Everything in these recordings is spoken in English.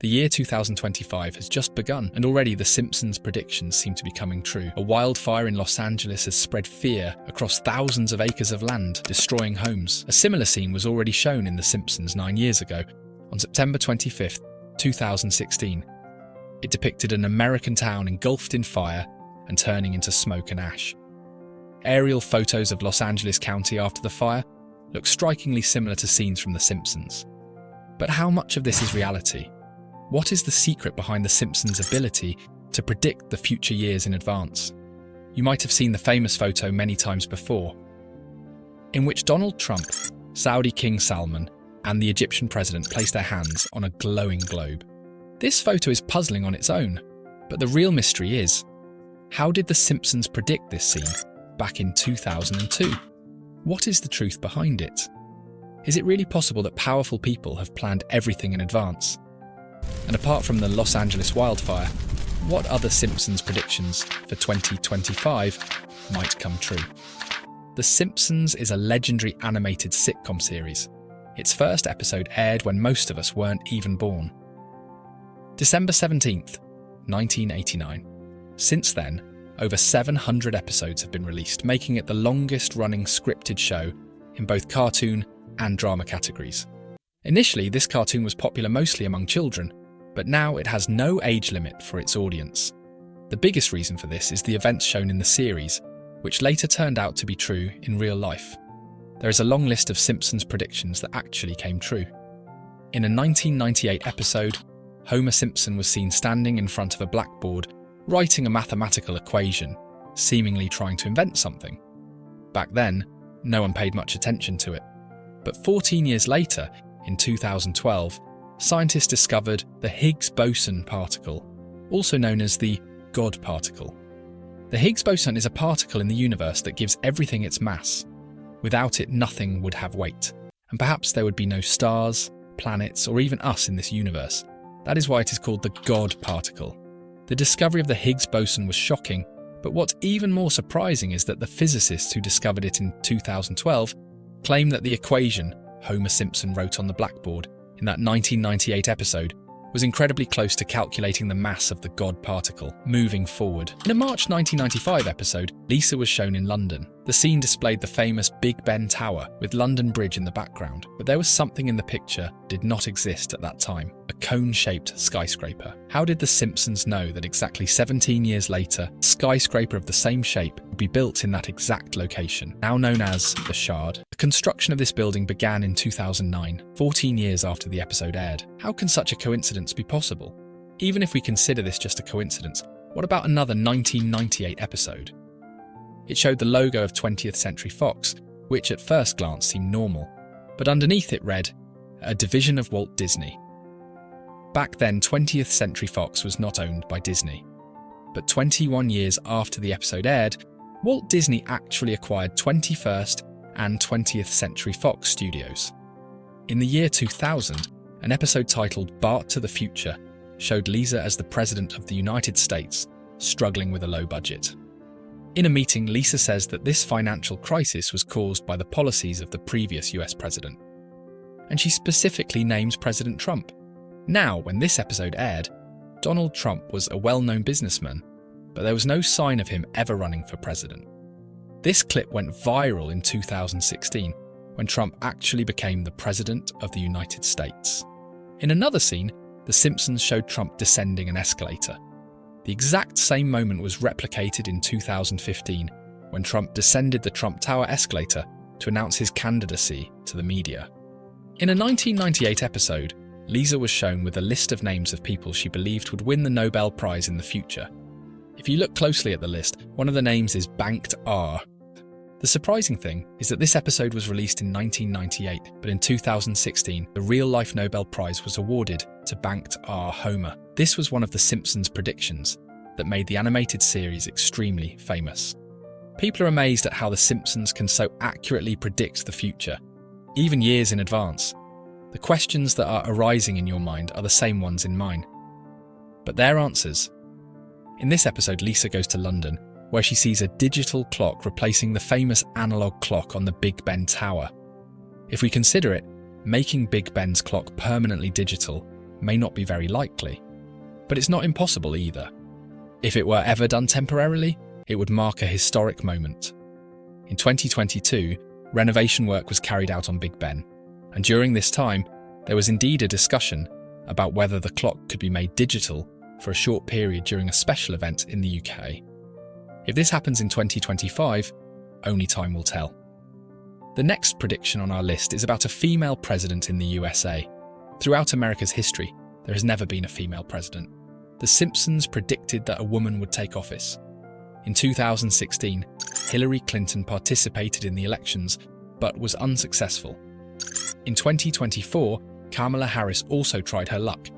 The year 2025 has just begun, and already the Simpsons predictions seem to be coming true. A wildfire in Los Angeles has spread fear across thousands of acres of land, destroying homes. A similar scene was already shown in The Simpsons 9 years ago, on September 25th, 2016. It depicted an American town engulfed in fire and turning into smoke and ash. Aerial photos of Los Angeles County after the fire look strikingly similar to scenes from The Simpsons. But how much of this is reality? What is the secret behind The Simpsons' ability to predict the future years in advance? You might have seen the famous photo many times before, in which Donald Trump, Saudi King Salman, and the Egyptian president place their hands on a glowing globe. This photo is puzzling on its own, but the real mystery is, how did The Simpsons predict this scene back in 2002? What is the truth behind it? Is it really possible that powerful people have planned everything in advance? And apart from the Los Angeles wildfire, what other Simpsons predictions for 2025 might come true? The Simpsons is a legendary animated sitcom series. Its first episode aired when most of us weren't even born. December 17th, 1989. Since then, over 700 episodes have been released, making it the longest-running scripted show in both cartoon and drama categories. Initially, this cartoon was popular mostly among children, but now it has no age limit for its audience. The biggest reason for this is the events shown in the series, which later turned out to be true in real life. There is a long list of Simpsons predictions that actually came true. In a 1998 episode, Homer Simpson was seen standing in front of a blackboard, writing a mathematical equation, seemingly trying to invent something. Back then, no one paid much attention to it. But 14 years later, in 2012, scientists discovered the Higgs boson particle, also known as the God particle. The Higgs boson is a particle in the universe that gives everything its mass. Without it, nothing would have weight, and perhaps there would be no stars, planets, or even us in this universe. That is why it is called the God particle. The discovery of the Higgs boson was shocking, but what's even more surprising is that the physicists who discovered it in 2012 claim that the equation Homer Simpson wrote on the blackboard in that 1998 episode was incredibly close to calculating the mass of the God particle moving forward. In a March 1995 episode, Lisa was shown in London. The scene displayed the famous Big Ben Tower with London Bridge in the background, but there was something in the picture that did not exist at that time: a cone-shaped skyscraper. How did The Simpsons know that exactly 17 years later, a skyscraper of the same shape would be built in that exact location, now known as the Shard? The construction of this building began in 2009, 14 years after the episode aired. How can such a coincidence be possible? Even if we consider this just a coincidence, what about another 1998 episode? It showed the logo of 20th Century Fox, which at first glance seemed normal, but underneath it read, a division of Walt Disney. Back then, 20th Century Fox was not owned by Disney. But 21 years after the episode aired, Walt Disney actually acquired 21st and 20th Century Fox Studios. In the year 2000, an episode titled Bart to the Future showed Lisa as the President of the United States, struggling with a low budget. In a meeting, Lisa says that this financial crisis was caused by the policies of the previous US president. And she specifically names President Trump. Now, when this episode aired, Donald Trump was a well-known businessman, but there was no sign of him ever running for president. This clip went viral in 2016, when Trump actually became the President of the United States. In another scene, The Simpsons showed Trump descending an escalator. The exact same moment was replicated in 2015, when Trump descended the Trump Tower escalator to announce his candidacy to the media. In a 1998 episode, Lisa was shown with a list of names of people she believed would win the Nobel Prize in the future. If you look closely at the list, one of the names is Banked R. The surprising thing is that this episode was released in 1998, but in 2016, the real-life Nobel Prize was awarded to Banked R. Homer. This was one of The Simpsons' predictions that made the animated series extremely famous. People are amazed at how The Simpsons can so accurately predict the future, even years in advance. The questions that are arising in your mind are the same ones in mine. But their answers. In this episode, Lisa goes to London, where she sees a digital clock replacing the famous analog clock on the Big Ben Tower. If we consider it, making Big Ben's clock permanently digital may not be very likely, but it's not impossible either. If it were ever done temporarily, it would mark a historic moment. In 2022, renovation work was carried out on Big Ben, and during this time, there was indeed a discussion about whether the clock could be made digital for a short period during a special event in the UK. If this happens in 2025, only time will tell. The next prediction on our list is about a female president in the USA. Throughout America's history, there has never been a female president. The Simpsons predicted that a woman would take office. In 2016, Hillary Clinton participated in the elections, but was unsuccessful. In 2024, Kamala Harris also tried her luck,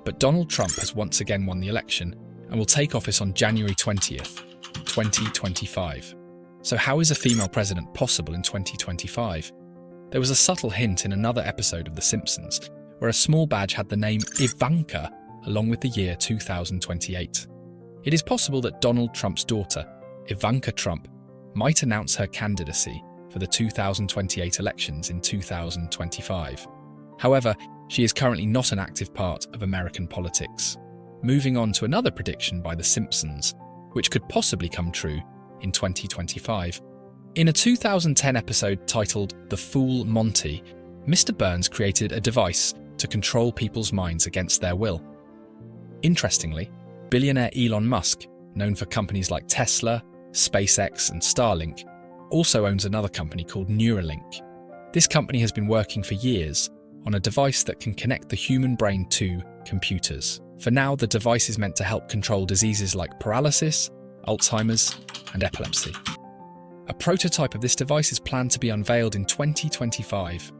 but Donald Trump has once again won the election and will take office on January 20th, 2025. So how is a female president possible in 2025? There was a subtle hint in another episode of The Simpsons, where a small badge had the name Ivanka along with the year 2028. It is possible that Donald Trump's daughter, Ivanka Trump, might announce her candidacy for the 2028 elections in 2025. However, she is currently not an active part of American politics. Moving on to another prediction by The Simpsons, which could possibly come true in 2025. In a 2010 episode titled The Fool Monty, Mr. Burns created a device to control people's minds against their will. Interestingly, billionaire Elon Musk, known for companies like Tesla, SpaceX, and Starlink, also owns another company called Neuralink. This company has been working for years on a device that can connect the human brain to computers. For now, the device is meant to help control diseases like paralysis, Alzheimer's, and epilepsy. A prototype of this device is planned to be unveiled in 2025.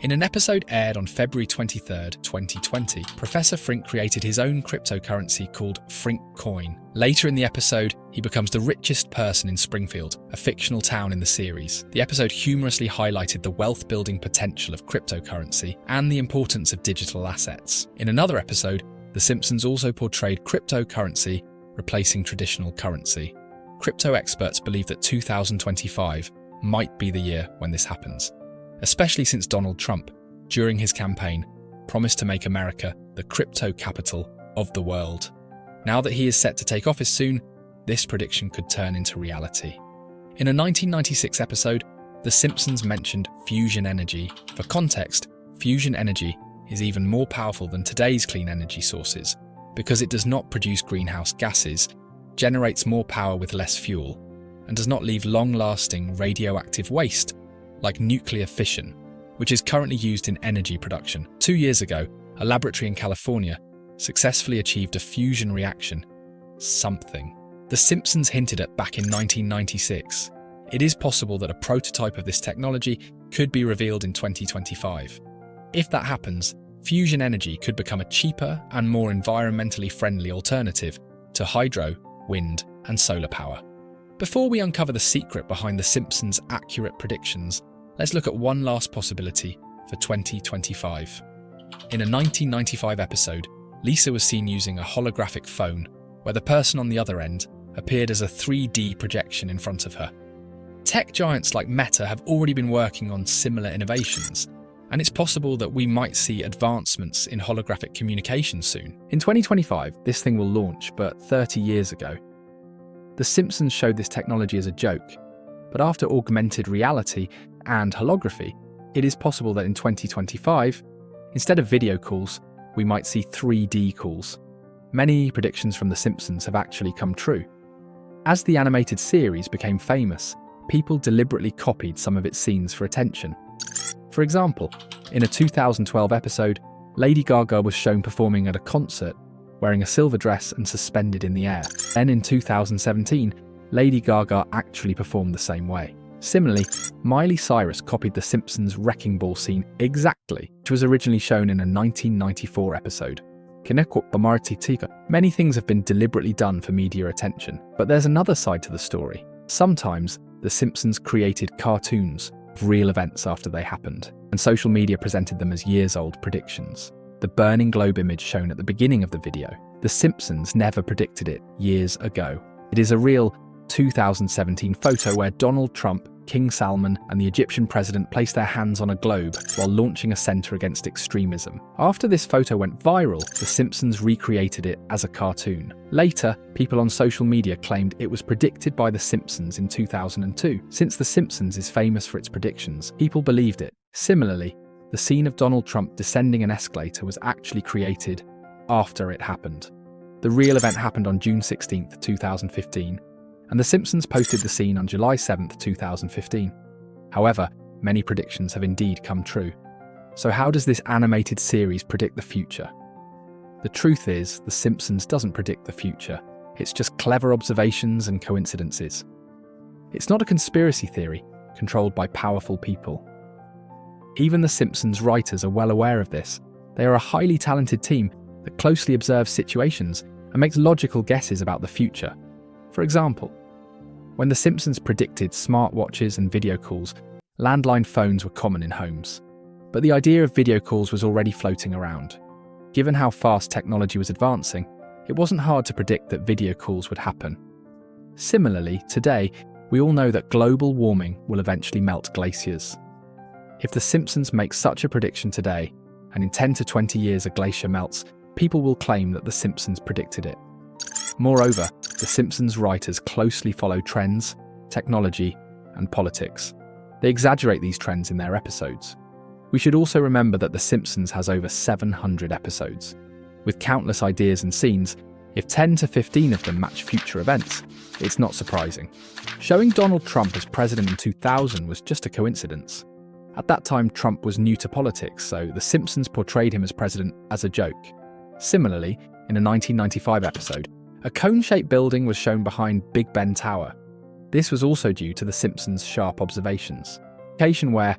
In an episode aired on February 23, 2020, Professor Frink created his own cryptocurrency called Frink Coin. Later in the episode, he becomes the richest person in Springfield, a fictional town in the series. The episode humorously highlighted the wealth-building potential of cryptocurrency and the importance of digital assets. In another episode, The Simpsons also portrayed cryptocurrency replacing traditional currency. Crypto experts believe that 2025 might be the year when this happens, especially since Donald Trump, during his campaign, promised to make America the crypto capital of the world. Now that he is set to take office soon, this prediction could turn into reality. In a 1996 episode, The Simpsons mentioned fusion energy. For context, fusion energy is even more powerful than today's clean energy sources because it does not produce greenhouse gases, generates more power with less fuel, and does not leave long-lasting radioactive waste like nuclear fission, which is currently used in energy production. 2 years ago, a laboratory in California successfully achieved a fusion reaction. Something. The Simpsons hinted at back in 1996. It is possible that a prototype of this technology could be revealed in 2025. If that happens, fusion energy could become a cheaper and more environmentally friendly alternative to hydro, wind, and solar power. Before we uncover the secret behind The Simpsons' accurate predictions, let's look at one last possibility for 2025. In a 1995 episode, Lisa was seen using a holographic phone, where the person on the other end appeared as a 3D projection in front of her. Tech giants like Meta have already been working on similar innovations, and it's possible that we might see advancements in holographic communication soon. In 2025, this thing will launch, but 30 years ago, The Simpsons showed this technology as a joke, but after augmented reality and holography, it is possible that in 2025, instead of video calls, we might see 3D calls. Many predictions from The Simpsons have actually come true. As the animated series became famous, people deliberately copied some of its scenes for attention. For example, in a 2012 episode, Lady Gaga was shown performing at a concert wearing a silver dress and suspended in the air. Then in 2017, Lady Gaga actually performed the same way. Similarly, Miley Cyrus copied The Simpsons' wrecking ball scene exactly, which was originally shown in a 1994 episode. Many things have been deliberately done for media attention, but there's another side to the story. Sometimes, The Simpsons created cartoons of real events after they happened, and social media presented them as years-old predictions. The burning globe image shown at the beginning of the video, The Simpsons never predicted it years ago. It is a real 2017 photo where Donald Trump, King Salman, and the Egyptian president placed their hands on a globe while launching a centre against extremism. After this photo went viral, The Simpsons recreated it as a cartoon. Later, people on social media claimed it was predicted by The Simpsons in 2002. Since The Simpsons is famous for its predictions, people believed it. Similarly, the scene of Donald Trump descending an escalator was actually created after it happened. The real event happened on June 16, 2015, and The Simpsons posted the scene on July 7, 2015. However, many predictions have indeed come true. So how does this animated series predict the future? The truth is, The Simpsons doesn't predict the future. It's just clever observations and coincidences. It's not a conspiracy theory controlled by powerful people. Even The Simpsons writers are well aware of this. They are a highly talented team that closely observes situations and makes logical guesses about the future. For example, when The Simpsons predicted smartwatches and video calls, landline phones were common in homes. But the idea of video calls was already floating around. Given how fast technology was advancing, it wasn't hard to predict that video calls would happen. Similarly, today, we all know that global warming will eventually melt glaciers. If The Simpsons makes such a prediction today, and in 10 to 20 years a glacier melts, people will claim that The Simpsons predicted it. Moreover, The Simpsons writers closely follow trends, technology, and politics. They exaggerate these trends in their episodes. We should also remember that The Simpsons has over 700 episodes. With countless ideas and scenes, if 10 to 15 of them match future events, it's not surprising. Showing Donald Trump as president in 2000 was just a coincidence. At that time, Trump was new to politics, so The Simpsons portrayed him as president as a joke. Similarly, in a 1995 episode, a cone-shaped building was shown behind Big Ben Tower. This was also due to The Simpsons' sharp observations. Location where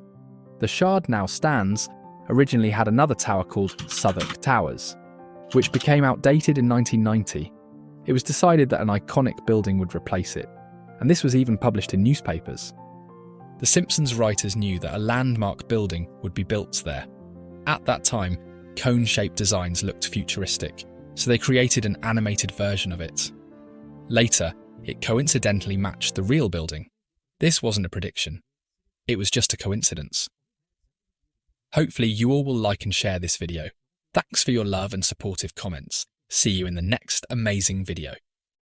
the Shard now stands originally had another tower called Southwark Towers, which became outdated in 1990. It was decided that an iconic building would replace it, and this was even published in newspapers. The Simpsons writers knew that a landmark building would be built there. At that time, cone-shaped designs looked futuristic, so they created an animated version of it. Later, it coincidentally matched the real building. This wasn't a prediction. It was just a coincidence. Hopefully you all will like and share this video. Thanks for your love and supportive comments. See you in the next amazing video.